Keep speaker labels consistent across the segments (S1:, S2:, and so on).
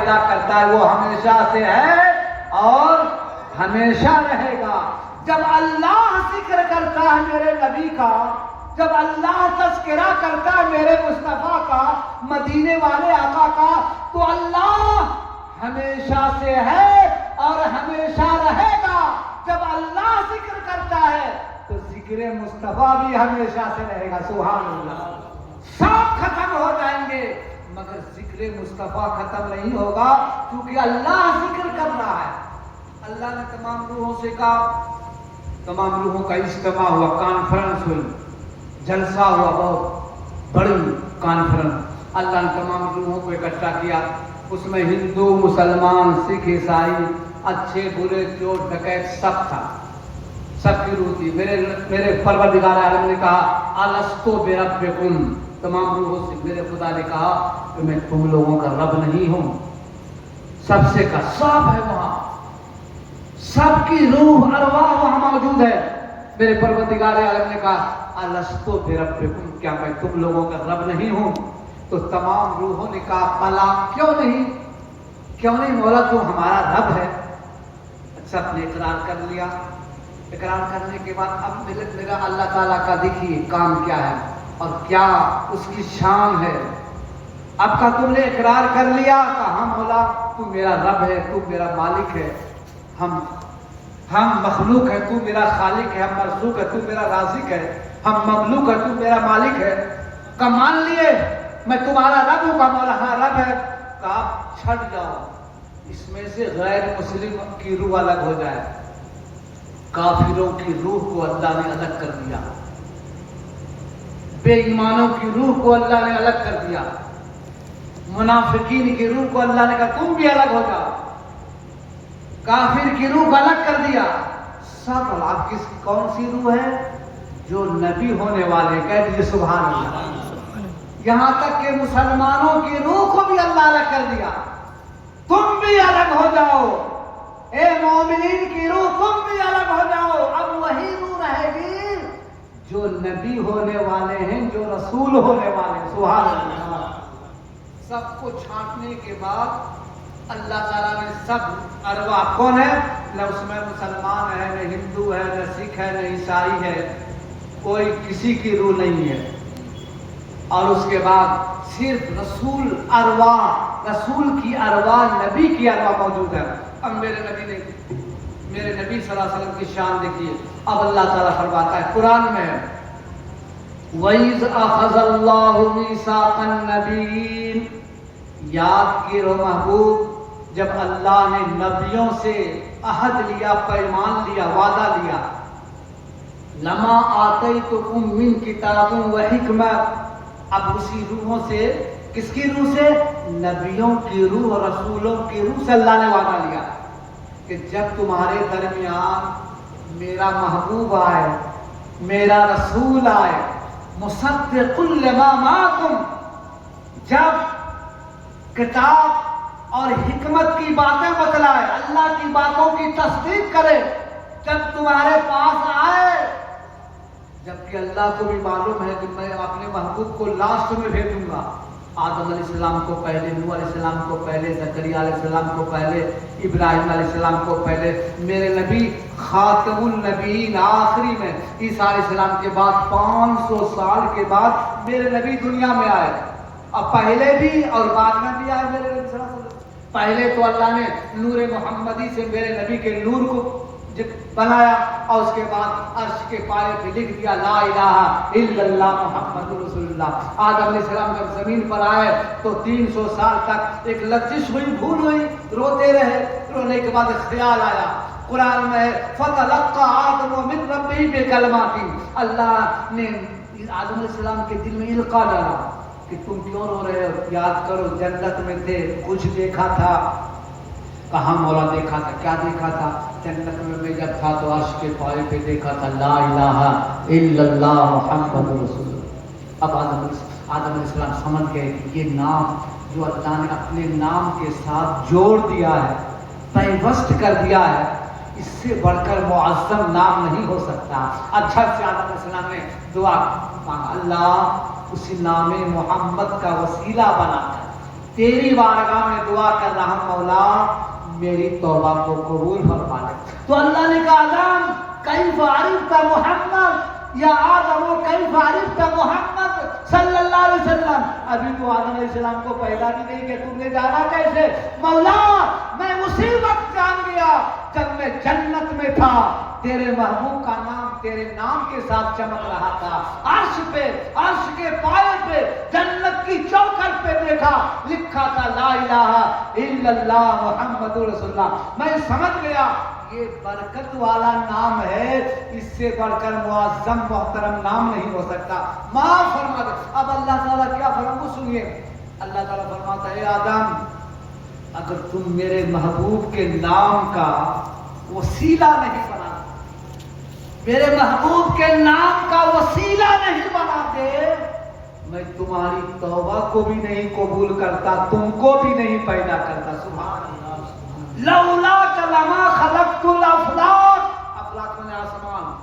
S1: پیدا کرتا ہے وہ ہمیشہ سے ہے اور ہمیشہ رہے گا۔ جب اللہ ذکر کرتا ہے میرے نبی کا، جب اللہ تذکرہ کرتا ہے میرے مصطفیٰ کا، مدینے والے آقا کا، تو اللہ ہمیشہ سے ہے اور ہمیشہ رہے گا۔ جب اللہ ذکر کرتا ہے تو ذکر مصطفیٰ بھی ہمیشہ سے رہے گا۔ سبحان اللہ۔ سب ختم ہو جائیں گے مگر ذکر مصطفیٰ ختم نہیں ہوگا، کیونکہ اللہ ذکر کر رہا ہے۔ اللہ نے تمام روحوں سے کہا، تمام روحوں کا اجتماع ہوا، کانفرنس ہوئی، جلسہ ہوا، بہت بڑی کانفرنس۔ اللہ نے تمام روحوں کو اکٹھا کیا، اس میں ہندو، مسلمان، سکھ، عیسائی، اچھے برے، چور ڈکیت سب تھا، سب کی روح تھی۔ میرے پروردگار عالم نے کہا الستو بربکم، تمام روحوں سے میرے خدا نے کہا کہ میں تم لوگوں کا رب نہیں ہوں؟ سب سے کا سب ہے وہاں، سب کی روح ارواح وہاں موجود ہے۔ میرے پروردگار عالم نے کہا الستو بربکم، کیا میں تم لوگوں کا رب نہیں ہوں؟ تو تمام روحوں نے کہا بلا، کیوں نہیں مولا، تو ہمارا رب ہے۔ سب نے اقرار کر لیا۔ اقرار کرنے کے بعد اب میرا اللہ تعالیٰ کا دیکھیے کام کیا ہے اور کیا اس کی شان ہے۔ اب کا تم نے اقرار کر لیا، کہا مولا تو میرا رب ہے، تو میرا مالک ہے، ہم مخلوق ہے، تو میرا خالق ہے، ہم مرزوق ہے، تو میرا رازق ہے، ہم مملوک ہے، تو میرا مالک ہے۔ کا مان لیے میں تمہارا رب ہوں؟ کا مولا ہاں رب ہے۔ کہا چھٹ جاؤ، اس میں سے غیر مسلم کی روح الگ ہو جائے۔ کافروں کی روح کو اللہ نے الگ کر دیا، بے ایمانوں کی روح کو اللہ نے الگ کر دیا، منافقین کی روح کو اللہ نے کہا تم بھی الگ ہو جاؤ، کافر کی روح کو الگ کر دیا۔ سب آپ کی کون سی روح ہے؟ جو نبی ہونے والے، کہہ دیجیے سبحان اللہ۔ یہاں تک کہ مسلمانوں کی روح کو بھی اللہ الگ کر دیا، تم بھی الگ ہو جاؤ، اے مومنین کی روح تم بھی الگ ہو جاؤ۔ اب وہی روح رہے گی جو نبی ہونے والے ہیں، جو رسول ہونے والے ہیں۔ سبحان اللہ۔ سب کو چھانٹنے کے بعد اللہ تعالیٰ نے سب ارواح، کون ہے؟ نہ اس میں مسلمان ہے، نہ ہندو ہے، نہ سکھ ہے، نہ عیسائی ہے، کوئی کسی کی روح نہیں ہے۔ اور اس کے بعد صرف رسول ارواح، رسول کی ارواح، نبی کی ارواح موجود ہے۔ اب میرے نبی صلی اللہ علیہ وسلم کی شان دیکھیے۔ اب اللہ تعالیٰ فرماتا ہے قرآن میں، وَإِذْ أَخَذَ اللَّهُ مِيثَاقَ النَّبِيِّينَ، یاد کرو محبوب جب اللہ نے نبیوں سے عہد لیا، پیمان لیا، وعدہ لیا، لَمَا آتَيْتُكُم مِّن كِتَابٍ وَحِکْمَةٍ۔ اب اسی روحوں سے، کس کی روح سے؟ نبیوں کی روح، رسولوں کی روح سے اللہ نے وعدہ لیا کہ جب تمہارے درمیان میرا محبوب آئے، میرا رسول آئے، مصدق لما معکم، جب کتاب اور حکمت کی باتیں بتلائے، اللہ کی باتوں کی تصدیق کرے، جب تمہارے پاس آئے، جبکہ اللہ کو بھی معلوم ہے کہ میں اپنے محبوب کو لاسٹ میں بھیجوں گا، آدم علیہ السلام کو پہلے، نوح علیہ السلام کو پہلے، زکریا علیہ السلام کو پہلے، ابراہیم علیہ السلام کو پہلے، میرے نبی خاتم النبیین آخری میں، عیسیٰ علیہ السلام کے بعد 500 سال کے بعد میرے نبی دنیا میں آئے۔ اب پہلے بھی اور بعد میں بھی آئے میرے نبی صلی اللہ علیہ وسلم۔ پہلے تو اللہ نے نور محمدی سے میرے نبی کے نور کو بنایا، اور اس کے بعد عرش کے پائے پہ لکھ دیا لا الہ الا اللہ محمد رسول اللہ۔ آدم علیہ السلام جب زمین پر آئے تو 300 سال تک ایک لغزش ہوئی، بھول ہوئی، روتے رہے، رونے کے بعد خیال آیا، قرآن میں فَتَلَقَّى آدَمُ مِن رَبِّهِ بِكَلِمَاتٍ، اللہ نے آدم علیہ السلام کے دل میں القا ڈالا کہ تم کیوں رو رہے ہو، یاد کرو جنت میں تھے، کچھ دیکھا تھا؟ کہاں مولا دیکھا تھا؟ کیا دیکھا تھا؟ جنت میں جب تھا تو عرش کے پائے پہ دیکھا تھا لا الہ الا اللہ محمد رسول اللہ۔ اب آدم علیہ السلام سمجھ گئے کہ یہ نام جو اللہ نے اپنے نام کے ساتھ جوڑ دیا ہے، پیوست کر دیا ہے، اس سے بڑھ کر معظم نام نہیں ہو سکتا۔ اچھا سے آدم علیہ السلام نے دعا مانگا، اللہ اسی نام محمد کا وسیلہ بنا کر تیری بارگاہ میں دعا کر رہا ہوں مولا میری توبہ کو قبول فرما لے. تو اللہ نے کہا آدم کیف عرفت محمد یا آدم کیف عرفت محمد صلی اللہ علیہ وسلم. ابھی تو آدم علیہ السلام کو پیدا بھی نہیں کہ تم نے جانا کیسے؟ مولا میں اسی وقت جان گیا جب میں جنت میں تھا تیرے محبوب کا نام تیرے نام کے ساتھ چمک رہا تھا. عرش پہ عرش کے پائے پہ جنت کی چوکھٹ پہ دیکھا لکھا تھا لا الہ الا اللہ محمد رسول اللہ. میں سمجھ گیا یہ برکت والا نام ہے, اس سے بڑھ کر معظم محترم نام نہیں ہو سکتا. معاف فرما دے. اب اللہ تعالیٰ کیا فرماتا سنیے. اللہ تعالیٰ فرماتا ہے آدم اگر تم میرے محبوب کے نام کا وسیلہ نہیں بنا, میرے محبوب کے نام کا وسیلہ نہیں بناتے, میں تمہاری توبہ کو بھی نہیں قبول کرتا, تم کو بھی نہیں پیدا کرتا. سبحان اللہ. لولا لما خلقت الافلاک, افلاک میں آسمان.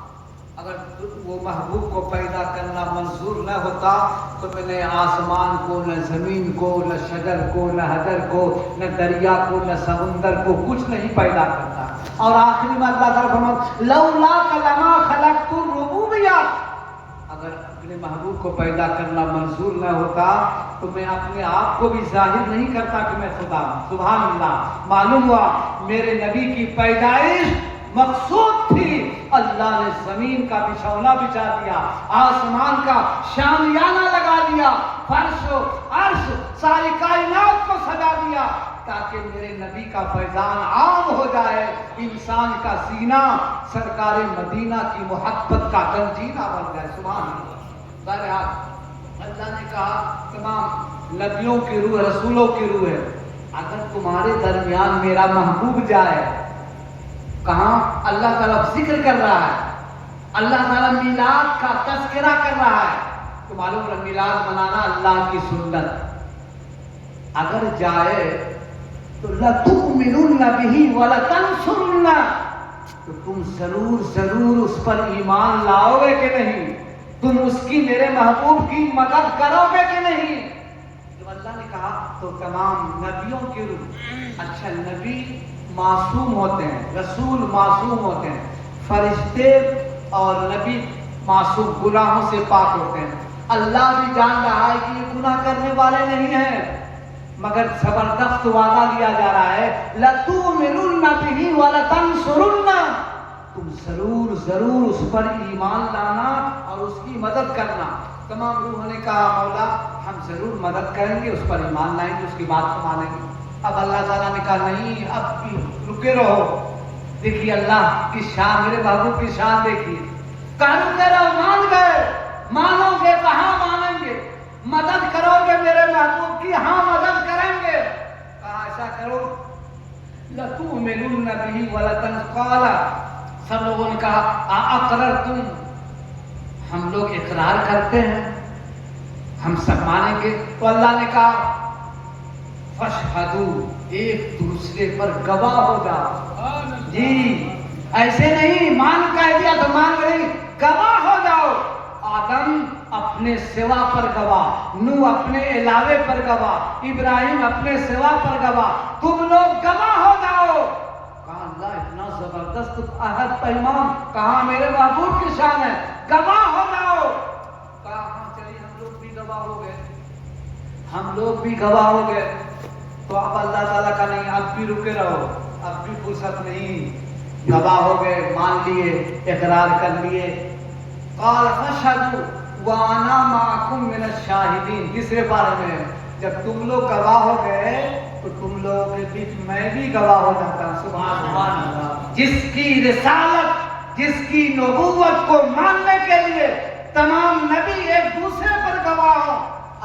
S1: اگر وہ محبوب کو پیدا کرنا منظور نہ ہوتا تو میں نے آسمان کو نہ زمین کو نہ شجر کو نہ حجر کو نہ دریا کو نہ سمندر کو کچھ نہیں پیدا کرتا. اور آخری میں اللہ تعالیٰ فرماتا لولا لما خلقت الربوبیہ, اگر اپنے محبوب کو پیدا کرنا منظور نہ ہوتا تو میں اپنے آپ کو بھی ظاہر نہیں کرتا کہ میں خدا ہوں. سبحان اللہ. معلوم ہوا میرے نبی کی پیدائش مقصود تھی. اللہ نے زمین کا بچھونا بچھا دیا, آسمان کا شامیانہ لگا دیا, فرش و عرش ساری کائنات کو سجا دیا تاکہ میرے نبی کا فیضان عام ہو جائے, انسان کا سینہ سرکار مدینہ کی محبت کا گنجینہ بن جائے. سبحان اللہ. بہرحال اللہ نے کہا تمام نبیوں کی روح رسولوں کی روح ہے, اگر تمہارے درمیان میرا محبوب جائے, کہاں اللہ تعالیٰ ذکر کر رہا ہے, اللہ تعالیٰ میلاد کا تذکرہ کر رہا ہے. تو معلوم ہے میلاد منانا اللہ کی سنت. اگر جائے تو لَتُؤْمِنُنَّ بِهِ وَلَتَنْصُرُنَّ, تو تم ضرور اس پر ایمان لاؤ گے کہ نہیں, تم اس کی میرے محبوب کی مدد کرو گے کہ نہیں. جب اللہ نے کہا تو تمام نبیوں کی روح. اچھا نبی معصوم ہوتے ہیں, رسول معصوم ہوتے ہیں, فرشتے اور نبی معصوم گناہوں سے پاک ہوتے ہیں. اللہ بھی جان رہا ہے کہ یہ گناہ کرنے والے نہیں ہیں, مگر زبردست وعدہ دیا جا رہا ہے لَتُؤْمِنُنَّ بِهِ وَلَتَنْصُرُنَّ, تم ضرور اس پر ایمان لانا اور اس کی مدد کرنا. تمام روحوں نے کہا مولا ہم ضرور مدد کریں گے, اس پر ایمان لائیں گے, اس کی بات کو مانیں گے. اب اللہ تعالیٰ نے کہا نہیں, اب بھی رکے رہو. دیکھیے اللہ کی شان, میرے محبوب کی شان دیکھیے. رکے رہو, مان گئے, مانو گے کہاں مانیں گے, مدد کرو گے میرے محبوب کی, ہاں مدد کریں گے. کہا ایسا کرو لَتُؤْمِنُنَّ بِهِ وَلَتَنْقَالَ, سب لوگوں نے کہا اقررتم, ہم لوگ اقرار کرتے ہیں, ہم سب مانیں گے. تو اللہ نے کہا فاشہدوا, ایک دوسرے پر گواہ ہو جاؤ. جی ایسے نہیں مان کہہ دیا تو مان نہیں, گواہ ہو جاؤ. آدم اپنے سوا پر گواہ, نوح اپنے علاوے پر گواہ, ابراہیم اپنے سوا پر گواہ, تم لوگ گواہ ہو جاؤ. کہا اللہ اتنا زبردست عہد پیمان, کہاں میرے محبوب کی شان ہے, گواہ ہو جاؤ. کہا ہاں چلیے ہم لوگ بھی گواہ ہو گئے, ہم لوگ بھی گواہ ہو گئے. تو اب اللہ تعالیٰ کا نہیں, اب بھی رکے رہو, اب بھی فرصت نہیں. گواہ ہو گئے, مان لیے, اقرار کر لیے. قال فاشهدوا وانا معكم من الشاهدين. تیسرے پارے میں جب تم لوگ گواہ ہو گئے تو تم لوگوں کے بیچ میں بھی گواہ ہو جاتا ہوں. سبحان اللہ. جس کی رسالت, جس کی نبوت کو ماننے کے لیے تمام نبی ایک دوسرے پر گواہ ہو,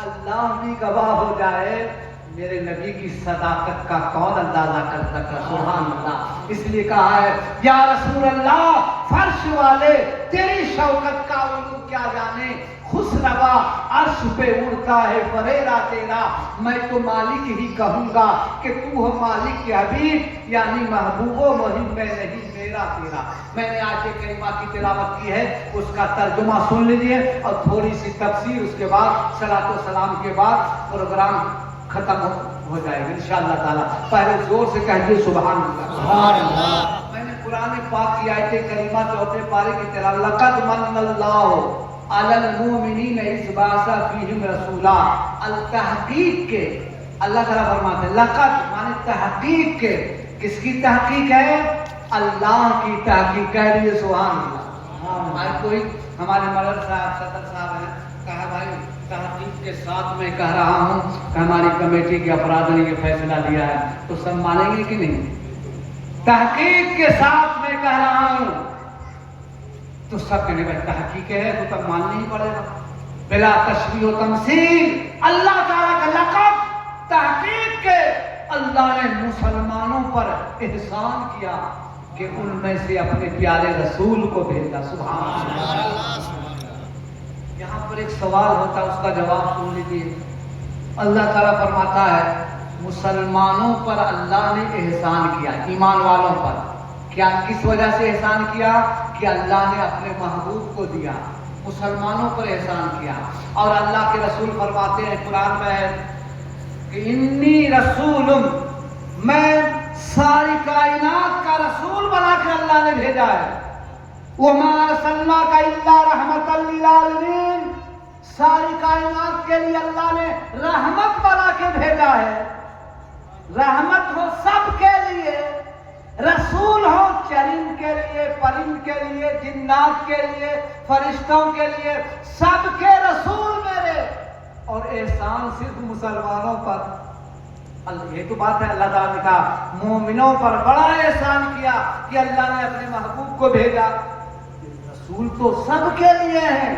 S1: اللہ بھی گواہ ہو جائے, میرے نبی کی صداقت کا کون اندازہ کر سکتا. سبحان اللہ. اس لیے کہا ہے یا رسول اللہ فرش والے تیری شوکت کا علو کیا جانے, خوش روا عرش پہ اڑتا ہے فریرا تیرا, میں تو مالک ہی کہوں گا کہ تو ہو مالک کے حبیب, یعنی محبوب و محب میں نہیں میرا تیرا. میں نے آج کریمہ کی تلاوت کی ہے, اس کا ترجمہ سن لیجئے اور تھوڑی سی تفسیر, اس کے بعد صلاۃ و سلام کے بعد پروگرام ختم ہو ہو جائے گی انشاءاللہ تعالیٰ. پہلے زور سے کہیے سبحان اللہ.
S2: سبحان اللہ.
S1: میں نے قرآن پاک کی آیت کریمہ چوتھے پارے کی تلاوت. لقد من اللہ علی المؤمنین اذ بعث فیہم رسولا. التحقیق کے اللہ تعالیٰ فرماتے ہیں لقد مانے تحقیق کے. کس کی تحقیق ہے؟ اللہ کی تحقیق. کہہ رہی سبحان اللہ. آج کوئی ہمارے مدر صاحب صدر صاحب ہیں, کہا بھائی تحقیق کے ساتھ میں کہہ رہا ہوں کہ ہماری کمیٹی کے افراد نے یہ فیصلہ لیا ہے, تو سب مانیں گے کہ نہیں؟ تحقیق کے ساتھ میں کہہ رہا ہوں تو سب کہنے بھائی تحقیق ہے تو تب ماننا ہی پڑے گا. بلا تشبیہ و تمثیل. اللہ تعالیٰ کا لقب تحقیق کے اللہ نے مسلمانوں پر احسان کیا کہ ان میں سے اپنے پیارے رسول کو بھیجا. سبحان اللہ. یہاں پر ایک سوال ہوتا ہے, اس کا جواب سن لیجیے. اللہ تعالیٰ فرماتا ہے مسلمانوں پر اللہ نے احسان کیا, ایمان والوں پر. کیا کس وجہ سے احسان کیا؟ کہ اللہ نے اپنے محبوب کو دیا, مسلمانوں پر احسان کیا. اور اللہ کے رسول فرماتے ہیں قرآن میں ہے کہ انی رسول, میں ساری کائنات کا رسول بنا کر اللہ نے بھیجا ہے. وما ارسلناک الا رحمۃ للعالمین, ساری کائنات کے لیے اللہ نے رحمت بنا کے بھیجا ہے. رحمت ہو سب کے لیے, رسول ہو چرند کے لیے, پرند کے لیے, جنات کے لیے, فرشتوں کے لیے, سب کے رسول میرے. اور احسان صرف مسلمانوں پر. یہ تو بات ہے, اللہ تعالیٰ نے کہا مومنوں پر بڑا احسان کیا کہ اللہ نے اپنے محبوب کو بھیجا. رسول تو سب کے لیے ہیں,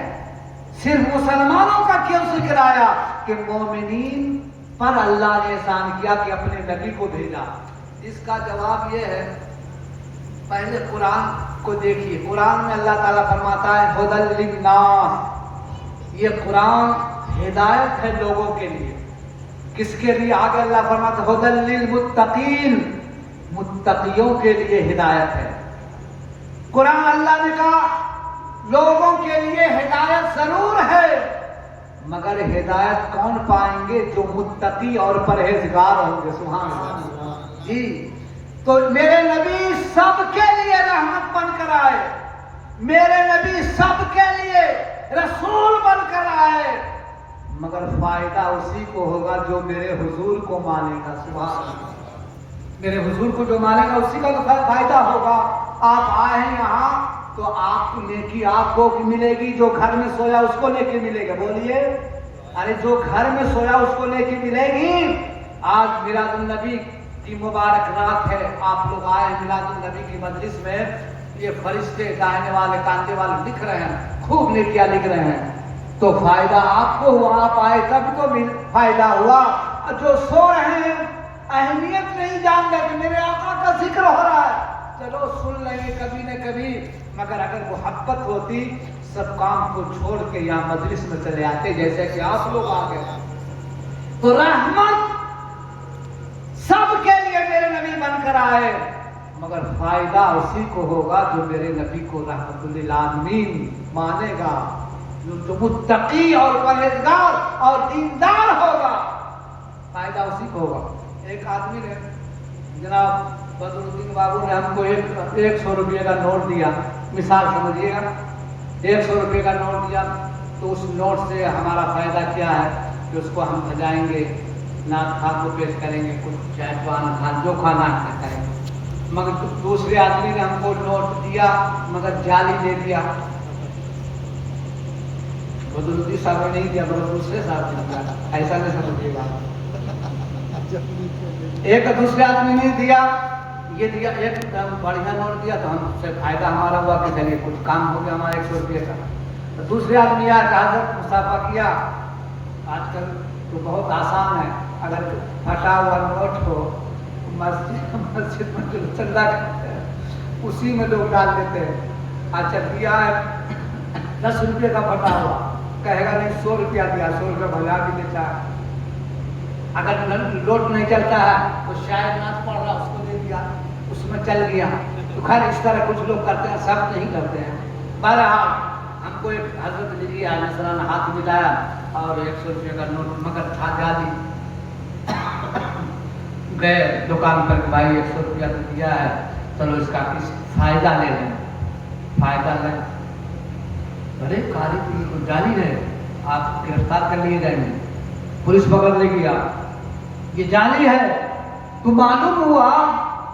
S1: صرف مسلمانوں کا کیوں ذکر آیا کہ مومنین پر اللہ نے احسان کیا کہ اپنے نبی کو بھیجا. اس کا جواب یہ ہے, پہلے قرآن کو دیکھیے. قرآن میں اللہ تعالیٰ فرماتا ہے ھدی للناس, یہ قرآن ہدایت ہے لوگوں کے لیے. کس کے لیے؟ آگے اللہ فرماتا ہے ھدی للمتقین, متقیوں کے لیے ہدایت ہے. قرآن اللہ نے کہا لوگوں کے لیے ہدایت ضرور ہے, مگر ہدایت کون پائیں گے؟ جو متقی اور پرہیزگار ہوں گے. سبحان اللہ. جی تو میرے نبی سب کے لیے رحمت بن کر آئے, میرے نبی سب کے لیے رسول بن کر آئے, مگر فائدہ اسی کو ہوگا جو میرے حضور کو مانے گا. سبحان اللہ. میرے حضور کو جو مانے گا اسی کا فائدہ ہوگا. آپ آئے ہیں یہاں تو آپ کو نیکی آپ کو ملے گی, جو گھر میں سویا اس کو نیکی ملے گی. بولیے, ارے جو گھر میں سویا اس کو نیکی ملے گی. آج میلاد النبی کی مبارک رات ہے, آپ لوگ آئے ہیں میلاد النبی کی مجلس میں. یہ فرشتے گانے والے کاندے والے لکھ رہے ہیں, خوب نیکیاں لکھ رہے ہیں, تو فائدہ آپ کو ہوا. آپ آئے تب تو فائدہ ہوا. جو سو رہے ہیں اہمیت نہیں جان رہے کہ میرے آقا کا ذکر ہو رہا ہے, چلو سن لیں گے کبھی نہ کبھی, مگر اگر محبت ہوتی سب کام کو چھوڑ کے یہاں مجلس میں چلے آتے جیسے کہ آپ لوگ آ گئے. تو رحمت سب کے لیے میرے نبی بن کر آئے, مگر فائدہ اسی کو ہوگا جو میرے نبی کو رحمت للعالمین مانے گا, جو متقی اور پرہیزگار اور دیندار ہوگا. فائدہ اسی کو ہوگا. ایک آدمی نے, جناب بدر الدین بابو نے ہم کو 100 روپے کا نوٹ دیا, مثال سمجھیے گا, 100 روپے کا نوٹ دیا, تو اس نوٹ سے ہمارا فائدہ کیا ہے کہ اس کو ہم بجائیں گے, نعت خواہ کو پیش کریں گے, کچھ چائے پان کھان جو کھانا ہے کریں گے. مگر دوسرے آدمی نے ہم کو نوٹ دیا مگر جعلی دے دیا. بدر الدین صاحب نے نہیں دیا مگر دوسرے صاحب نے دیا. ایسا نہیں سمجھیے گا. ایک دوسرے آدمی نے دیا, یہ دیا, ایک بڑھیا نوٹ دیا تو ہم سے فائدہ ہمارا ہوا کہ چلیے کچھ کام ہو گیا ہمارا 100 روپے کا. تو دوسرے آدمی آیا کہ حضرت مصافحہ کیا. آج کل تو بہت آسان ہے, اگر پھٹا ہوا نوٹ ہو مسجد میں جو چندہ کرتے ہیں اسی میں لوگ ڈال دیتے ہیں. اچھا دیا ہے 10 روپے کا پھٹا ہوا, کہے گا نہیں 100 روپیہ دیا, 100 روپیہ بھلا بھی دیتا ہے. اگر لوٹ نہیں چلتا ہے تو شاید نعت پڑھ رہا اس کو دے دیا, اس میں چل گیا. تو خیر اس طرح کچھ لوگ کرتے ہیں, سب نہیں کرتے ہیں. بہرحال ہم کو ایک حضرت نے دیا, مثلاً ہاتھ ملایا اور 100 روپے کا نوٹ, مگر تھا جعلی. گئے دکان پر کہ بھائی 100 روپیہ تو دیا ہے، چلو اس کا کچھ فائدہ لے لیں، فائدہ لیں۔ بڑے کاری کو جانی رہے، آپ گرفتار کر لیے جائیں گے، پولیس پکڑ لے گی، آپ یہ جعلی ہے۔ تو معلوم ہوا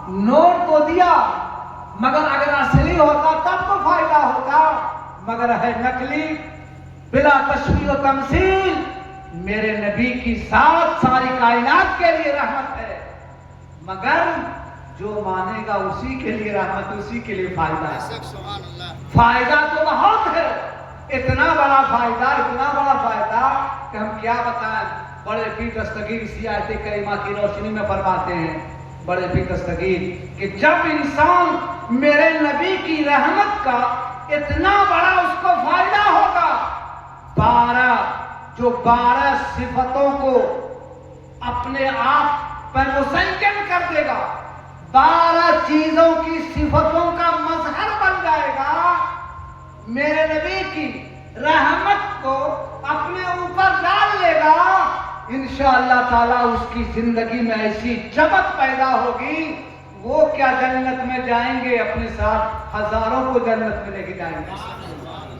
S1: نوٹ تو دیا مگر اگر اصلی ہوتا تب تو فائدہ ہوتا، مگر ہے نقلی، بلا تشبیہ و تمثیل۔ میرے نبی کی ذات ساری کائنات کے لیے رحمت ہے، مگر جو مانے گا اسی کے لیے رحمت، اسی کے لیے فائدہ ہے۔ فائدہ تو بہت ہے، اتنا بڑا فائدہ، اتنا بڑا فائدہ کہ ہم کیا بتائیں۔ بڑے پیر دستگیر اسی آیت کریمہ کی روشنی میں فرماتے ہیں، بڑے پیر دستگیر کہ جب انسان میرے نبی کی رحمت کا اتنا بڑا اس کو فائدہ ہوگا، 12 صفتوں کو اپنے آپ پر مسجل کر دے گا، 12 چیزوں کی صفتوں کا مظہر بن جائے گا، میرے نبی کی رحمت کو اپنے اوپر ڈال لے گا، انشاءاللہ تعالیٰ اس کی زندگی میں ایسی جبت پیدا ہوگی، وہ کیا جنت میں جائیں گے، اپنے ساتھ ہزاروں کو جنت میں لے کے جائیں گے۔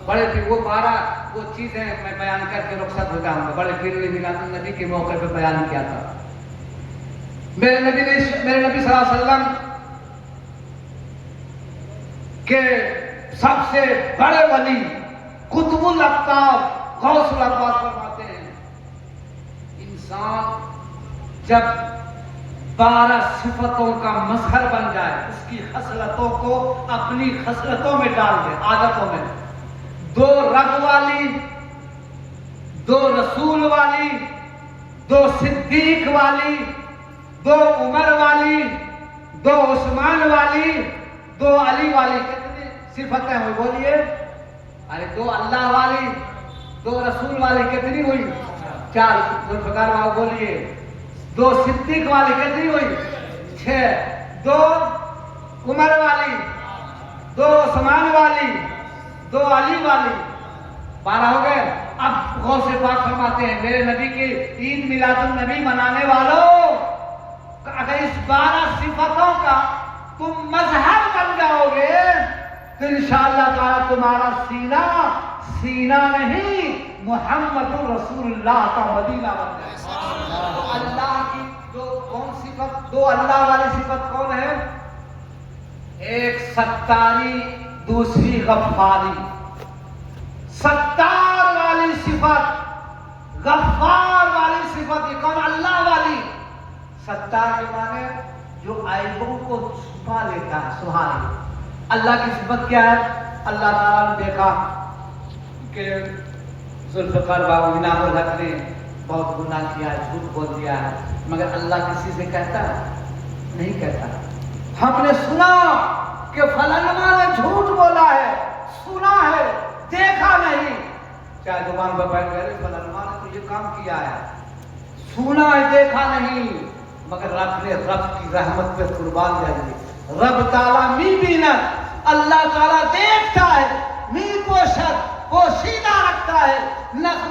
S1: بڑے پیر وہ 12 وہ چیزیں میں بیان کر کے رخصت ہو جاؤں گا۔ بڑے پیر نے میلاد النبی کے موقع پہ بیان کیا تھا، میرے نبی صلی اللہ علیہ وسلم کہ سب سے بڑے ولی قطب الاقطاب غوث الاقواس فرماتے ہیں، انسان جب 12 صفتوں کا مظہر بن جائے، اس کی خصلتوں کو اپنی خصلتوں میں ڈال دے، عادتوں میں، 2 رب والی، 2 رسول والی، 2 صدیق والی، 2 عمر والی، 2 عثمان والی، 2 علی والی، کتنی صفتیں ہوئی بولیے؟ ارے 2 اللہ والی، 2 رسول والی، کتنی ہوئی؟ 4 ذوالفقار بابا بولیے، 2 صدیق والی کتنی ہوئی؟ 6 2 عمر والی، 2 عثمان والی، 2 علی والی، 12 ہو گئے۔ اب غوث پاک فرماتے ہیں میرے نبی کی عید میلاد النبی منانے والوں، اگر اس 12 صفتوں کا تم مظہر بن جاؤ گے تو انشاءاللہ تعالیٰ تمہارا سینہ نہیں محمد رسول اللہ کا مدینہ بن جائے گا۔ تو اللہ کی کون صفت، 2 اللہ والی صفت کون ہے؟ ایک ستاری، دوسری غفاری۔ ستار والی صفت، غفار والی صفت، یہ کون؟ اللہ والی۔ ستار کے معنی جو عیبوں کو چھپا لیتا ہے، سبحان اللہ۔ اللہ کی صفت کیا ہے؟ اللہ تعالیٰ نے دیکھا کہ ذوالفقار بابا انعام الحق نے بہت گناہ کیا ہے، جھوٹ بول دیا ہے، مگر اللہ کسی سے کہتا ہے؟ نہیں کہتا۔ ہم نے سنا کہ فلانہ نے جھوٹ بولا ہے، سنا ہے، دیکھا نہیں، چاہے زبان پر بیٹھ گئے فلانہ نے تو یہ کام کیا ہے، سنا ہے، دیکھا نہیں، مگر رب کی رحمت پہ قربان جائیے، رب تعالیٰ می بینت، اللہ تعالیٰ دیکھتا ہے، می پوشت، پوشیدہ رکھتا ہے،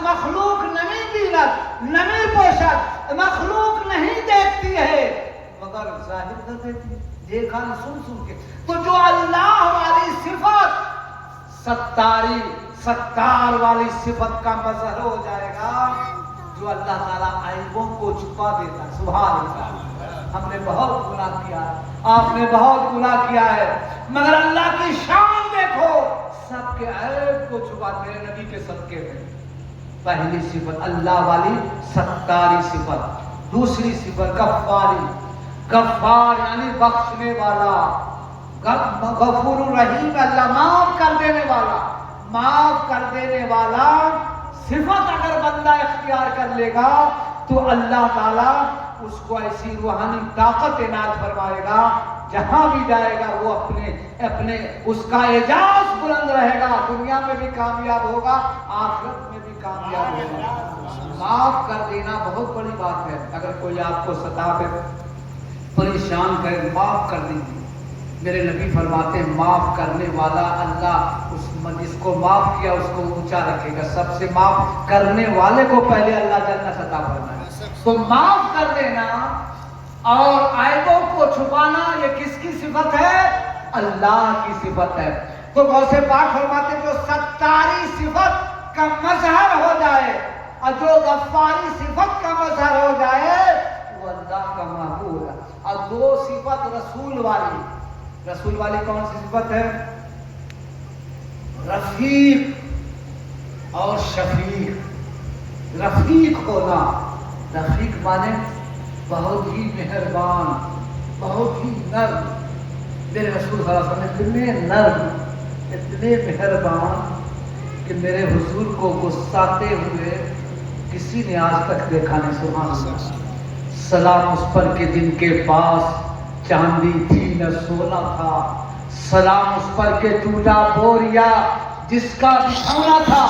S1: مخلوق نمی بینت، نمی پوشت، مخلوق نہیں دیکھتی ہے مگر ظاہر نہ دیتی، دیکھا نہ سن کے۔ تو جو اللہ والی صفت ستار والی صفت کا مظہر ہو جائے گا، جو اللہ تعالیٰ عیبوں کو چھپا دیتا ہے، سبحان اللہ۔ ہم نے بہت گناہ کیا ہے، آپ نے بہت گناہ کیا ہے، مگر اللہ کی شان دیکھو، سب کے عیب کو چھپاتے ہیں نبی کے صدقے میں۔ پہلی صفت اللہ والی ستاری صفت، دوسری صفت غفاری، غفار یعنی بخشنے والا، غفور الرحیم اللہ معاف کر دینے والا، معاف کر دینے والا صفت اگر بندہ اختیار کر لے گا تو اللہ تعالیٰ اس کو ایسی روحانی طاقت عنایت فرمائے گا، جہاں بھی جائے گا وہ اپنے اس کا اعجاز بلند رہے گا، دنیا میں بھی کامیاب ہوگا، آخرت میں بھی کامیاب ہوگا۔ معاف کر دینا بہت بڑی بات ہے، اگر کوئی آپ کو ستاوے، پریشان کرے، معاف کر دیجیے۔ میرے نبی فرماتے ہیں معاف کرنے والا اللہ جس کو معاف کیا اس کو اونچا رکھے گا، سب سے معاف کرنے والے کو پہلے اللہ جنت عطا فرمائے۔ تو معاف کر دینا اور عیبوں کو چھپانا یہ کس کی صفت ہے؟ اللہ کی صفت ہے۔ تو غوث پاک فرماتے جو ستاری صفت کا مظہر ہو جائے اور جو غفاری صفت کا مظہر ہو جائے وہ اللہ کا محبوب ہے۔ اور دو صفت رسول والی کون سی صفت ہے؟ رفیق اور شفیق۔ رفیق ہونا، رفیق مانے بہت ہی مہربان، بہت ہی نرم۔ میرے رسول صلی اللہ علیہ وسلم اتنے نرم، اتنے مہربان کہ میرے حضور کو غصاتے ہوئے کسی نے آج تک دیکھا نہیں۔ سبحان اللہ۔ سلام اس پر کہ جن کے پاس چاندی تھی نہ سونا تھا، سلام اس پر کہ ٹوٹا بوریا جس کا بچھونا تھا۔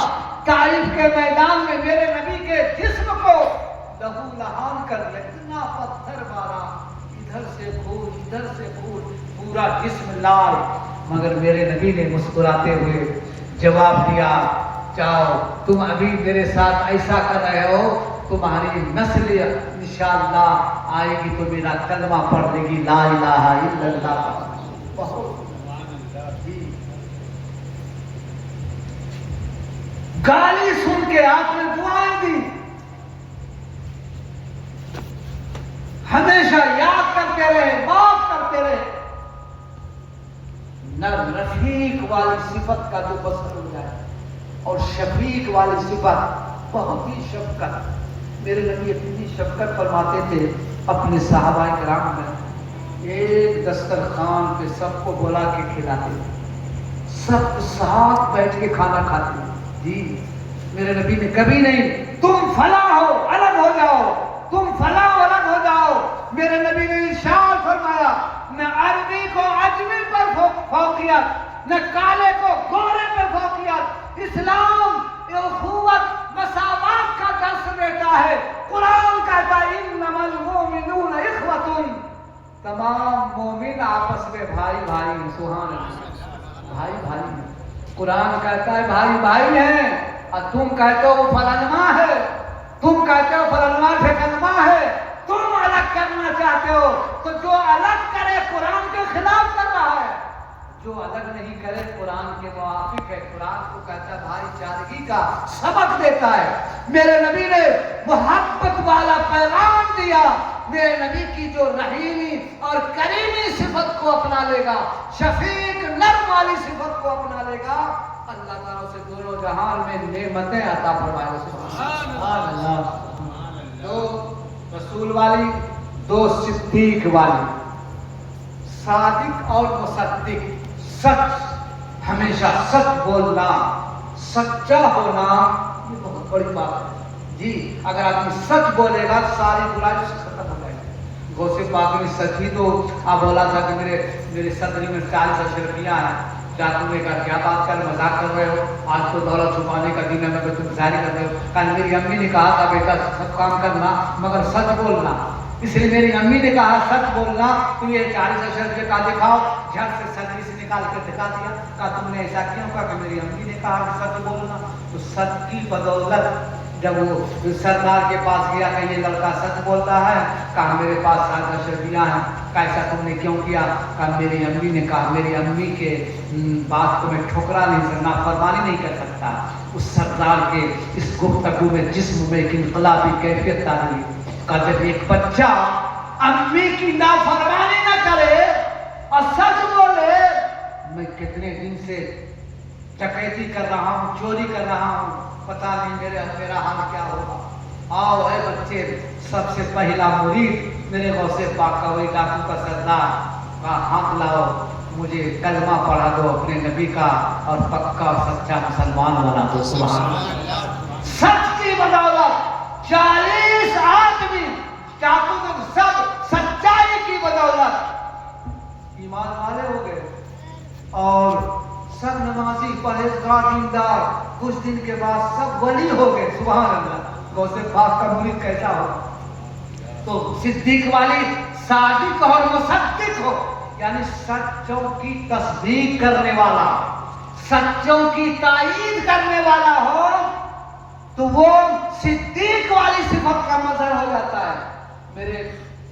S1: طائف کے میدان میں میرے نبی کے جسم کو لہو لہان کر لیا، اتنا پتھر مارا، ادھر سے خون، پورا جسم لال، مگر میرے نبی نے مسکراتے ہوئے جواب دیا، جاؤ تم ابھی میرے ساتھ ایسا کر رہے ہو، تمہاری نسل انشاءاللہ آئے گی تو میرا کلمہ پڑھ لے گی، لا الہ الا اللہ۔ گالی سن کے آپ نے دعائیں دی، ہمیشہ یاد کرتے رہے، معاف کرتے رہے۔ نرم رفیق والی صفت کا جو بسر ہو جائے، اور شفیق والی صفت بہت ہی شفقت۔ میرے نبی اتنی شفقت فرماتے تھے اپنے صحابہ کرام میں، ایک دسترخوان پہ سب کو بلا کے کھلاتے، سب ساتھ بیٹھ کے کھانا کھاتے۔ جی میرے نبی نے کبھی نہیں تم فلاں ہو الگ ہو جاؤ، تم فلاں الگ ہو جاؤ۔ میرے نبی نے ارشاد فرمایا، نہ عربی کو عجمی پر فوقیت، نہ کالے کو گورے پہ فوقیت۔ اسلام اخوت مساوات کا درس دیتا ہے۔ قرآن کہتا ہے انما المؤمنون اخوۃ، تمام مومن آپس میں بھائی بھائی ہیں۔ سبحان اللہ، بھائی بھائی ہیں۔ قرآن کہتا ہے بھائی بھائی ہیں، اور تم کہتے ہو وہ فلانواں ہے، تم کہتے ہو فلانواں ٹھکانواں ہے، تم الگ کرنا چاہتے ہو تو جو الگ کرے قرآن کے خلاف کر رہا ہے، جو الگ نہیں کرے قرآن کے موافق ہے۔ قرآن کو کہتا ہے بھائی چارگی کا سبق دیتا ہے۔ میرے نبی نے محبت والا پیغام دیا۔ میرے نبی کی جو رحیمی اور کریمی صفت کو اپنا لے گا، شفیق نرم والی صفت کو اپنا لے گا، اللہ تعالیٰ سے دونوں جہان میں نعمتیں عطا فرمائے۔ سبحان اللہ۔ دو رسول والی، دو صدیق والی، صادق اور مصدق۔ سچ، ہمیشہ سچ بولنا، سچا ہونا، یہ بہت بڑی بات ہے۔ جی اگر آدمی سچ بولے گا ساری برائی سے ختم ہو جائے گی۔ غوث پاک نے سچ ہی تو آپ بولا تھا کہ میرے صدری میں 40 اشرفیاں ہیں، کیا تم نے کہا کیا بات کر مذاق کر رہے ہو، آج تو دولت چھپانے کا دن ہے مگر تم ظاہر کر رہے ہو۔ کل میری امی نے کہا تھا بیٹا سب کام کرنا مگر سچ بولنا، اس لیے میری امی نے کہا سچ بولنا، تو یہ 40 اشرفیہ کا دکھاؤ، جھٹ سے صدری سے نکال کر دکھا دیا۔ کہا تم نے ایسا کیوں؟ کہا کہ میری امی نے کہا کہ سچ بولنا۔ تو سچ کی بدولت جب وہ سردار کے پاس گیا کہ یہ لڑکا سچ بولتا ہے، کہا میرے پاس 60 اشرفیاں ہیں، کیسا تم نے کیوں کیا؟ کہا میری امی نے کہا، میری امی کے بات کو میں ٹھکرا نہیں سکتا، نافرمانی نہیں کر سکتا۔ اس سردار کے اس گفتگو میں جسم میں ایک انقلابی کیفیت آ گئی۔ کہ جب ایک بچہ امی کی نافرمانی نہ کرے اور سچ بولے، میں کتنے دن سے ڈکیتی کر رہا ہوں، چوری کر رہا ہوں، پتہ نہیں میرا حال کیا ہوگا۔ آؤ اے بچے، سب سے پہلا مرید میرے غوث پاک کا وہی ڈاکو کا سردار کا ہاتھ لاؤ، مجھے کلمہ پڑھا دو اپنے نبی کا اور پکا سچا مسلمان بنا دو۔ سبحان اللہ۔ سچ کی بدولت 40 آدمی ڈاکو سب سچائی کی بدولت ایمان والے ہو گئے اور سب نمازی پرہیزگار دیندار، کچھ دن کے بعد سب ولی ہو گئے۔ سبحان اللہ۔ غوث پاک کا مرید کیسا ہو؟ تو صدیق والی، صادق اور مصدق ہو، یعنی سچوں کی تصدیق کرنے والا، سچوں کی تائید کرنے والا ہو تو وہ صدیق والی صفت کا مظہر ہو جاتا ہے۔ میرے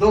S1: 2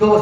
S1: 2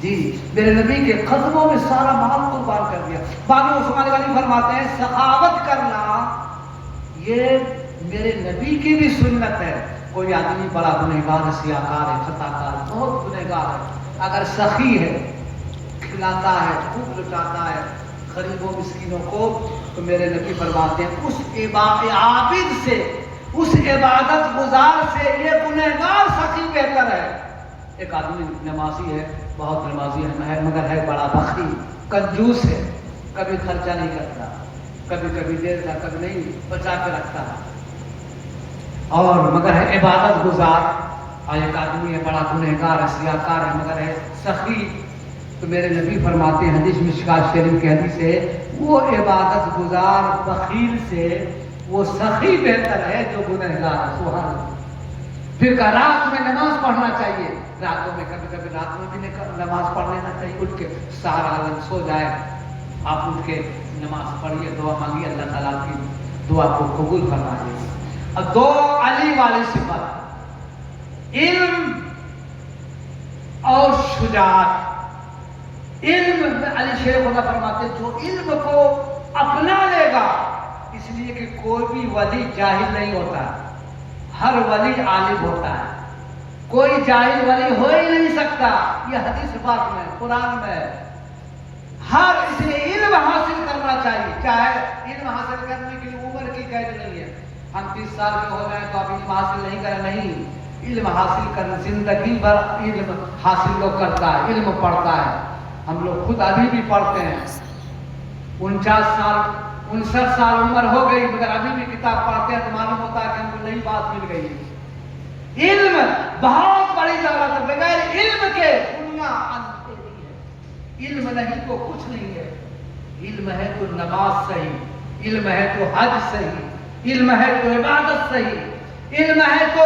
S1: جی میرے نبی کے قدموں میں سارا مال قربان کر دیا. بعد میں عثمان غنی فرماتے ہیں سخاوت کرنا یہ میرے نبی کی بھی سنت ہے. کوئی آدمی بڑا گنہگار ہے، سیاکار ہے، خطا کار ہے، بہت گنہگار ہے، اگر سخی ہے، کھلاتا ہے، خوب لٹاتا ہے غریبوں مسکینوں کو، تو میرے نبی فرماتے ہیں اس عابد سے، اس عبادت گزار سے یہ گنہگار سخی بہتر ہے. ایک آدمی نمازی ہے، بہت نمازی ہے، مگر ہے بڑا بخیل، کنجوس ہے، کبھی خرچہ نہیں کرتا، کبھی دیتا، کبھی نہیں، بچا کے رکھتا ہے، اور مگر ہے عبادت گزار. اور ایک آدمی ہے بڑا گنہگار ہے، سیاکار ہے، مگر ہے سخی. تو میرے نبی فرماتے ہیں حدیث مشکات شریف کی حدیث ہے وہ عبادت گزار بخیل سے وہ سخی بہتر ہے جو گنہگار ہے. سبحان اللہ. پھر کہا رات میں نماز پڑھنا چاہیے. راتوں میں کبھی رات میں بھی نماز پڑھ لینا چاہیے. اٹھ کے سارا عالم سو جائے، آپ اٹھ کے نماز پڑھیے، دعا مانگیے، اللہ تعالیٰ کی دعا کو قبول فرما دے. اب دو علی والی صفت، علم اور شجاعت. علم علی شیر خدا فرماتے جو علم کو اپنا لے گا، اس لیے کہ کوئی بھی ولی جاہل نہیں ہوتا، ہر ولی عالم ہوتا ہے، کوئی جاہل ولی ہو ہی نہیں سکتا. یہ حدیث پاک میں، قرآن میں ہر، اس لیے علم حاصل کرنا چاہیے. چاہے علم حاصل کرنے کے لیے عمر کی قید نہیں ہے، ہم 30 سال کے ہو جائیں تو اب علم حاصل نہیں کریں، نہیں. علم حاصل کرنا زندگی بھر علم حاصل لوگ کرتا ہے، علم پڑھتا ہے. ہم لوگ خود ابھی بھی پڑھتے ہیں، 49 سال 59 سال عمر ہو گئی مگر ابھی بھی کتاب پڑھتے ہیں تو معلوم ہوتا ہے کہ ہم کو نئی بات مل گئی. علم بہت بڑی دولت ہے، بغیر علم کے دنیا اندھیری ہے. علم نہیں تو کچھ نہیں ہے. علم ہے تو نماز صحیح، علم ہے تو حج صحیح، علم ہے تو عبادت صحیح، علم ہے تو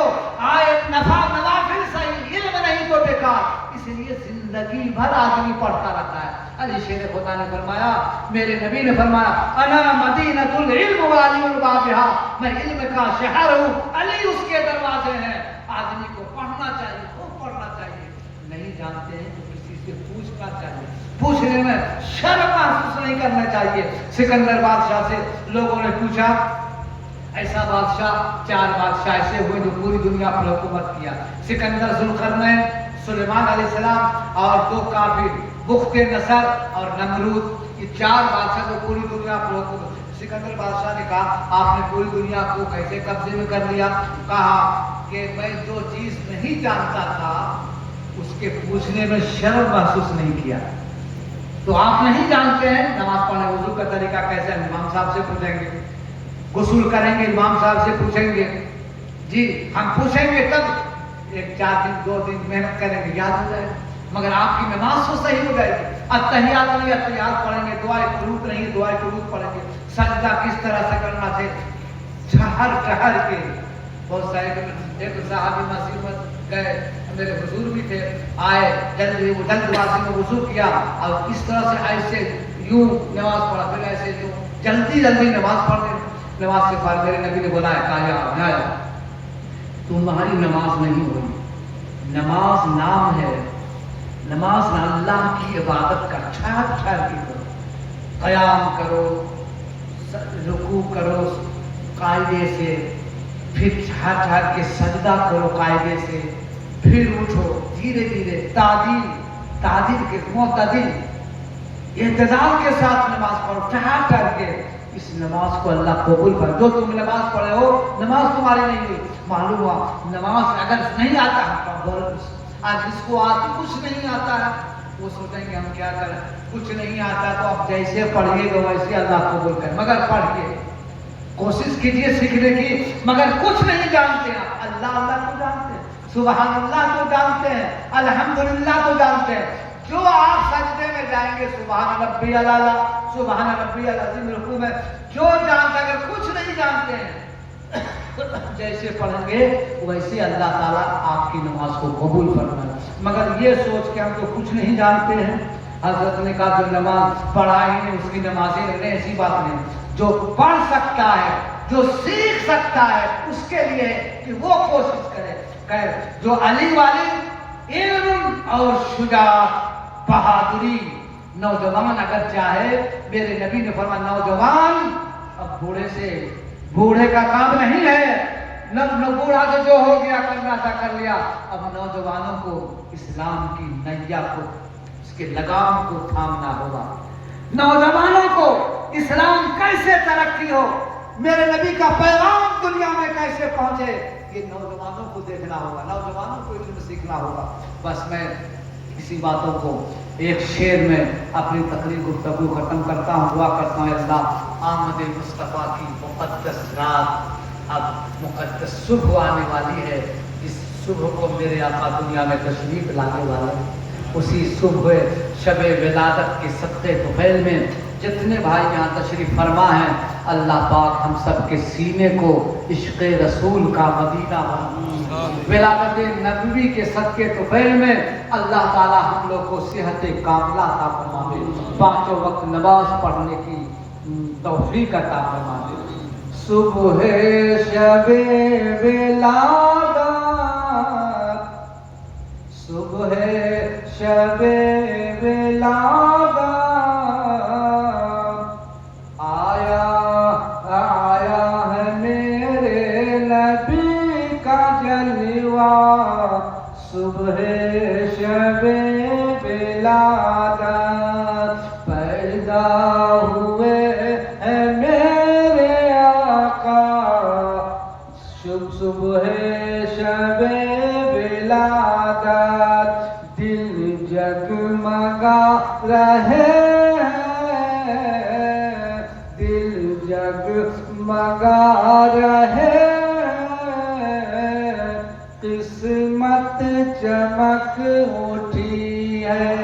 S1: آیت نوافل صحیح. علم نہیں تو بیکار. اس لیے زندگی بھر آدمی پڑھتا رہتا ہے. علی شیر خدا نے فرمایا، میرے نبی نے فرمایا انا مدینۃ العلم وعلی بابھا، میں علم کا شہر ہوں، علی اس کے دروازے ہیں. آدمی کو پڑھنا چاہیے، خوب پڑھنا چاہیے. نہیں جانتے ہیں تو کسی سے پوچھنا چاہیے، پوچھنے میں شرم محسوس نہیں کرنا چاہیے. سکندر بادشاہ سے لوگوں نے پوچھا، ایسا بادشاہ، 4 بادشاہ ایسے ہوئے جو پوری دنیا پر حکومت کیا، سکندر، ذوالقرنین، سلیمان علیہ السلام اور 2 کافر، بخت نصر اور نمرود. یہ 4 بادشاہ جو پوری دنیا پر حکومت. سکندر بادشاہ نے کہا آپ نے پوری دنیا کو کیسے قبضے میں کر لیا؟ کہا کہ میں جو چیز نہیں جانتا تھا اس کے پوچھنے میں شرم محسوس نہیں کیا. تو آپ نہیں جانتے ہیں نماز پڑھنے وضو کا طریقہ کیسے، امام صاحب سے پوچھیں گے، غسل کریں گے امام صاحب سے پوچھیں گے، جی ہم پوچھیں گے تب 1 4 دن 2 دن محنت کریں گے، یاد ہو جائے گا. مگر آپ کی نماز تو صحیح ہو جائے گی. التحیات نہیں التحیات پڑھیں گے، دعائے قنوت نہیں دعائے قنوت پڑھیں گے، سجدہ کس طرح سے کرنا ہے، ٹھہر کے. بہت سارے ایک صحابی مسجد میں گئے، میرے حضور بھی تھے، آئے جلد بازی میں وضو کیا اور اس طرح سے ایسے یوں نماز پڑھا، پھر ایسے یوں جلدی نماز پڑھنے. نماز سے بعد میرے نبی نے بلایا، کہا یا تمہاری نماز نہیں ہوئی، نماز نام ہے، نماز نہ اللہ کی عبادت کا ٹھہر کے کرو، قیام کرو، رکوع کرو قاعدے سے، پھر ٹھہر کے سجدہ کرو قاعدے سے، پھر اٹھو دھیرے دھیرے، تعدیل کے معتدل اعتدال کے ساتھ نماز پڑھو، ٹھہر کے. اس نماز کو اللہ قبول کر. جو تم نماز پڑھے ہو نماز تمہاری نہیں ہوئی. معلوم ہوا نماز اگر نہیں آتا، آج جس کو آتی کچھ نہیں آتا ہے وہ سوچیں گے ہم کیا کریں، کچھ نہیں آتا تو آپ جیسے پڑھیے گا ویسے اللہ قبول کرے. مگر پڑھ کے کوشش کیجئے سیکھنے کی. مگر کچھ نہیں جانتے ہیں، اللہ کو جانتے ہیں، سبحان اللہ کو جانتے ہیں، الحمدللہ کو جانتے ہیں. جو آپ سجدے میں جائیں گے سبحان ربی الاعلی، سبحان ربی العظیم، رکوع میں جو جانتے، اگر کچھ نہیں جانتے ہیں جیسے پڑھیں گے ویسے اللہ تعالیٰ آپ کی نماز کو قبول فرمائے. مگر یہ سوچ کے ہم تو کچھ نہیں جانتے ہیں. حضرت نے کہا جو نماز پڑھا ہی نہیں اس کی نمازیں نہیں، ایسی بات نہیں. جو پڑھ سکتا ہے، جو سیکھ سکتا ہے، اس کے لیے کہ وہ کوشش کرے. جو علی والی علم اور شجاعت، بہادری. نوجوان اگر چاہے، میرے نبی نے فرمایا نوجوان اب بوڑھے کا کام نہیں ہے. نہ بوڑھا تو جو ہو گیا کرنا تھا کر لیا. اب نوجوانوں کو اسلام کی نیا کو، اس کے لگام کو تھامنا ہوگا. نوجوانوں کو اسلام کیسے ترقی ہو، میرے نبی کا پیغام دنیا میں کیسے پہنچے، یہ نوجوانوں کو دیکھنا ہوگا، نوجوانوں کو علم سیکھنا ہوگا. بس میں اسی باتوں کو ایک شعر میں اپنی تقریر گفتگو ختم کرتا ہوں. دعا کرتا ہوں اللہ آمد مصطفیٰ کی مقدس رات، اب مقدس صبح آنے والی ہے. اس صبح کو میرے آقا دنیا میں تشریف لانے والے، اسی صبح شب ولادت کے صدقے طفیل میں جتنے بھائی یہاں تشریف فرما ہیں، اللہ پاک ہم سب کے سینے کو عشق رسول کا مدینہ بنا. ولادت نبوی کے صدقے طفیل میں اللہ تعالی ہم لوگ کو صحت کاملہ عطا فرمائے، 5 وقت نماز پڑھنے کی توفیق عطا فرمائے. صبح شب ولادت، صبح شب ولادت، آیا ہے میرے نبی کا جلوہ. صبح شب ولادت پیدا ہوئے ہیں میرے آقا. صبح شب ولادت دل جگمگا رہے ہیں، دل جگمگا رہے ہیں، قسمت چمک اٹھی ہے،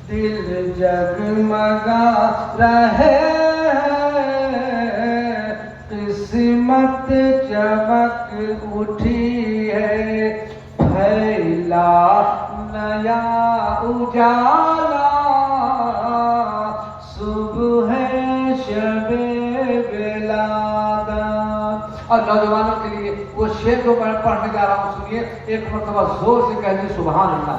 S1: دل جگمگا رہے ہیں، قسمت چمک اٹھی ہے. پھیلا نیا اجالا صبح شب ولادت. اور نوجوانوں کے لیے وہ شعر جو میں پڑھنے جا رہا ہوں سنیے، ایک مرتبہ زور سے کہیے سبحان اللہ.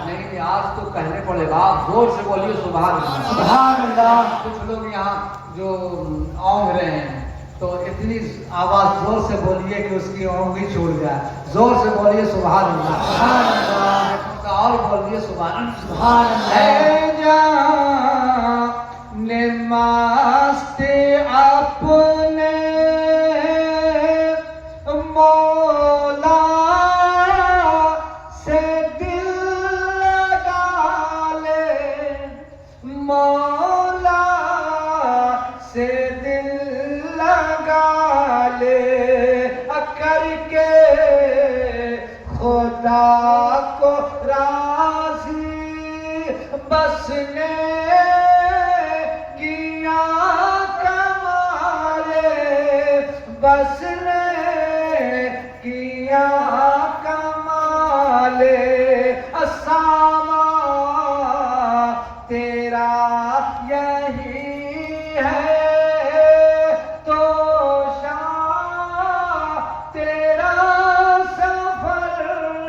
S1: نہیں آج تو کہنے پڑے گا، آپ زور سے بولیے سبحان اللہ. سبحان اللہ. کچھ لوگ یہاں جو اونگ رہے ہیں تو اتنی آواز زور سے بولیے کہ اس کی اونگ ہی چھوڑ جائے. زور سے بولیے سبحان اللہ. سبحان اللہ. اور بولیے سبحان اللہ. سبحان اللہ. مست اپنے مولا سے دل لگا لے، مولا سے دل لگا لے، کر کے خدا کو راضی بس نے کیا کمالے، بس نے کیا کمالے. اسامہ تیرا یہی ہے تو شاہ تیرا سفر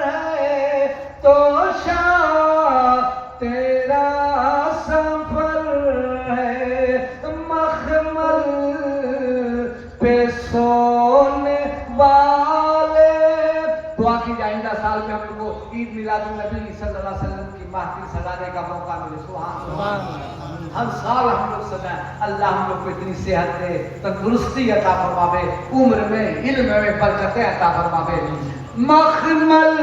S1: ہے، تو شاہ تیرا سفر ہے. مخمل پہ سونے والے، دعا کی جائے آئندہ سال میں ہم لوگ کو عید میلاد النبی صلی اللہ علیہ وسلم کی محفل سجانے کا موقع ملے. سبحان اللہ. ہر سال ہم لوگ سجائیں. اللہ ہم لوگ کو اتنی صحت دے، تندرستی عطا فرماوے، عمر میں علم میں برکتیں عطا فرماوے. مخمل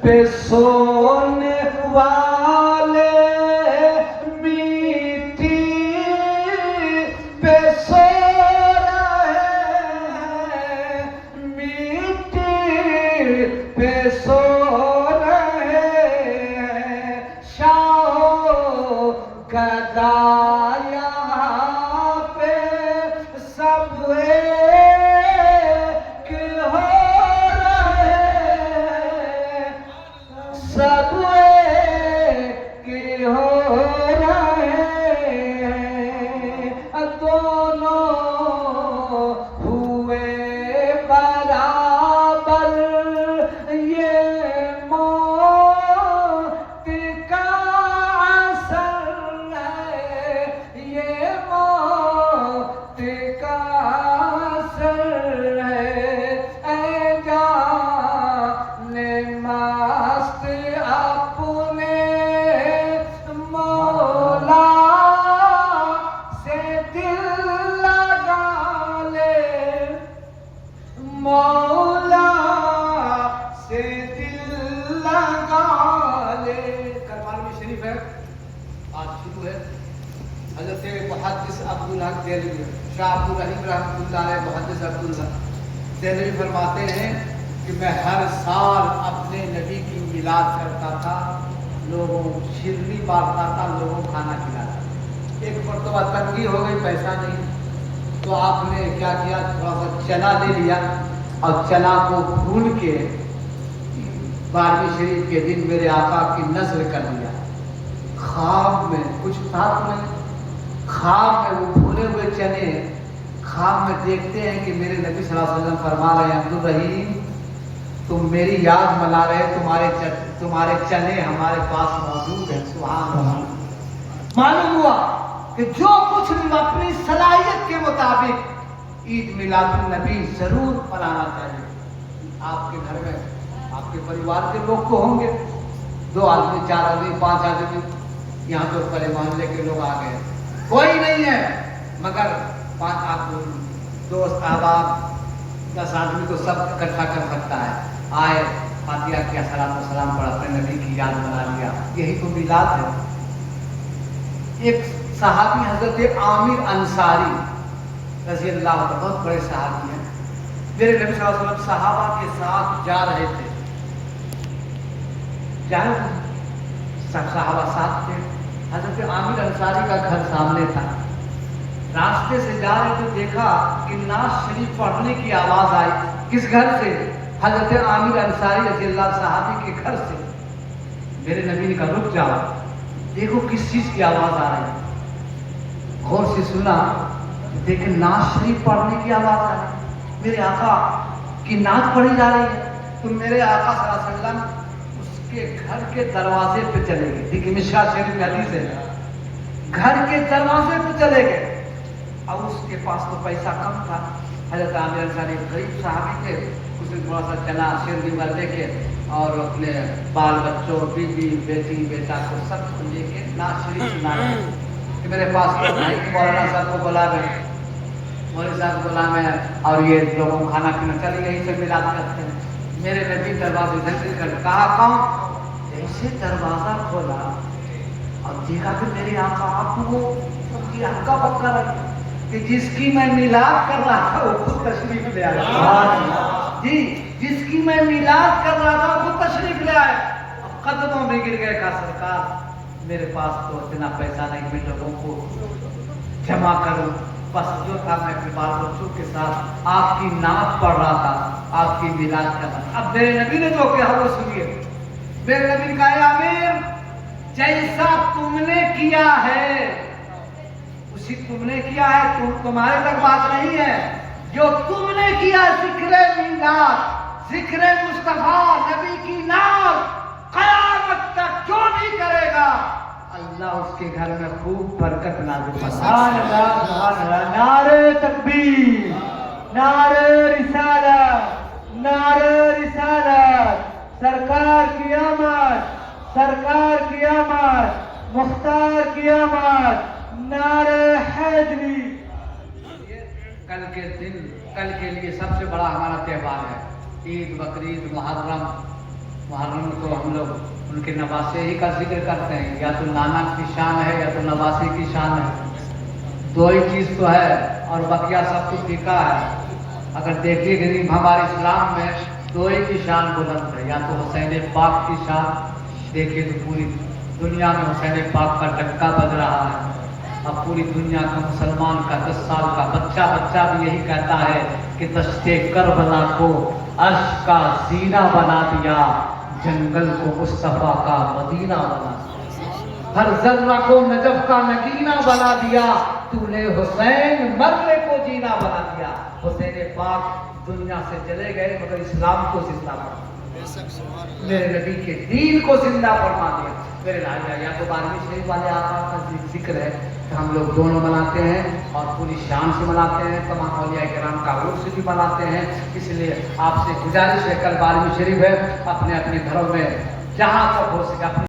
S1: پہ سونے والے میٹھی پہ سو رہے ہیں، میٹھی پہ سو رہے ہیں. شاہ گدا یہاں پہ سب ایک ہو رہے ہیں، سب ایک ہو رہے ہیں. دونوں عبدالحق دہلوی، شاہ عبدالرحیم رحمۃ اللہ علیہ محدث عبداللہ دہلوی فرماتے ہیں کہ میں ہر سال اپنے نبی کی میلاد کرتا تھا، لوگوں کو شیرنی بانٹتا تھا، لوگوں کو کھانا کھلاتا۔ ایک مرتبہ تنگی ہو گئی، پیسہ نہیں، تو آپ نے کیا کیا، تھوڑا سا چنا لے لیا اور چنا کو بھون کے 12ویں شریف کے دن میرے آقا کی نذر کر دیا۔ خواب میں کچھ تھا تو نہیں، خواب میں وہ بھونے ہوئے چنے، خواب میں دیکھتے ہیں کہ میرے نبی صلی اللہ علیہ وسلم فرما رہے ہیں عبدالرحیم تم میری یاد منا رہے، تمہارے چنے ہمارے پاس موجود ہیں۔ سبحان اللہ۔ معلوم ہوا کہ جو کچھ بھی اپنی صلاحیت کے مطابق عید میلاد النبی ضرور منانا چاہیے۔ آپ کے گھر میں آپ کے پریوار کے لوگ تو ہوں گے، 2 آدمی 4 آدمی 5 آدمی، یہاں تو پہلے محلے کے لوگ آ گئے، کوئی نہیں ہے، مگر 5 آدمی دوست احباب 10 آدمی کو سب اکٹھا کر سکتا ہے۔ آئے، فاتحہ کیا، صلاۃ و سلام پڑھا، اپنے نبی کی یاد بنا لیا، یہی تو میلاد ہے۔ ایک صحابی حضرت عامر انصاری رضی اللہ عنہ، بہت بڑے صحابی ہیں، میرے نبی صلی اللہ علیہ وسلم صحابہ کے ساتھ جا رہے تھے، صحابہ ساتھ تھے، حضرت عامر انصاری کا گھر سامنے تھا، راستے سے جا رہے تو دیکھا کہ نعت شریف پڑھنے کی آواز آئی، کس گھر سے؟ حضرت عامر انصاری رضی اللہ صحابی کے گھر سے۔ میرے نبی نے کہا رک جاؤ، دیکھو کس چیز کی آواز آ رہی ہے، غور سے سنا، دیکھیں نعت شریف پڑھنے کی آواز آ رہی ہے، میرے آقا کی نعت پڑھی جا رہی ہے۔ تو میرے آقا صلی اللہ علیہ وسلم اس کے گھر کے دروازے پہ چلے گئے، دیکھیں مشکاۃ شریف میں حدیث ہے، گھر کے دروازے پہ چلے گئے، اب اس کے پاس تو پیسہ کم تھا، حضرت عامر انصاری غریب صحابی تھے، اس نے تھوڑا سا چنا شیرنی بھر لے کے اور اپنے بال بچوں، بیوی بیٹی بیٹا کو سب کو لے کے نعت شریف سنا رہے کہ میرے پاس مولانا صاحب کو بلا دیں، مولوی صاحب کو بلا میں، اور یہ لوگوں کو کھانا پینا، چلیے یہیں سے میلاد کرتے ہیں۔ میرے نبی دروازے دھکل کر کہا کون؟ جیسے دروازہ کھولا اور دیکھا کہ میرے آقا آپ کو سب کی ہکا پکا رکھا کہ جس کی میں میلاد کر رہا تھا وہ خود تشریف لے آیا، جی جس کی میں میلاد کر رہا تھا وہ خود تشریف لے آئے۔ اب قدموں میں گر گئے، کہا سرکار میرے پاس تو اتنا پیسہ نہیں میں لوگوں کو جمع کروں، بس جو تھا میں اپنے بال بچوں کے ساتھ آپ کی نعت پڑھ رہا تھا، آپ کی میلاد کر رہا تھا۔ اب میرے نبی نے جو کہا وہ سنیے، میرے نبی نے کہا اے عامر جیسا تم نے کیا ہے اسی تم نے کیا ہے، تمہارے تک بات نہیں ہے، جو تم نے کیا ذکر میلاد، ذکر مصطفیٰ نبی کی نعت قیامت تک جو نہیں کرے گا اللہ اس کے گھر میں خوب برکت نازل فرمائے۔
S2: سبحان اللہ، سبحان اللہ، نعرہ تکبیر، نعرہ رسالت، نعرہ رسالت، سرکار کی آمد، سرکار کی آمد، مختار کی آمد، نعرہ حیدری۔
S1: کل کے لیے سب سے بڑا ہمارا تہوار ہے عید، بقرعید، محرم تو ہم لوگ ان کے نواسے ہی کا ذکر کرتے ہیں، یا تو نانا کی شان ہے یا تو نواسے کی شان ہے، دو ہی چیز تو ہے، اور بقیہ سب کچھ پھیکا ہے۔ اگر دیکھیے کہ ہمارے اسلام میں دو ہی کی شان بلند ہے، یا تو حسین پاک کی شان، دیکھیے تو پوری دنیا میں حسین پاک کا ڈنکا بج رہا ہے، اب پوری دنیا کا مسلمان کا 10 سال کا بچہ بھی یہی کہتا ہے کہ دشتے کربلا کو عرش کا زینہ بنا دیا، جنگل کو مصطفیٰ کا مدینہ بنا دیا، ہر ذرہ کو نجف کا نگینہ بنا دیا، تو نے حسین مرنے کو جینا بنا دیا۔ حسین پاک دنیا سے چلے گئے مگر اسلام کو زندہ فرما دیا، میرے نبی کے دین کو زندہ فرما دیا۔ میرے راجا یا تو 12ویں شریف والے آقا کا ذکر ہے کہ ہم لوگ دونوں مناتے ہیں اور پوری شان سے مناتے ہیں، تمام اولیاء کرام کا عرس سے بھی مناتے ہیں، اس لیے آپ سے گزارش ہے کل 12ویں شریف ہے، اپنے اپنے گھروں میں جہاں تک ہو سکے اپنے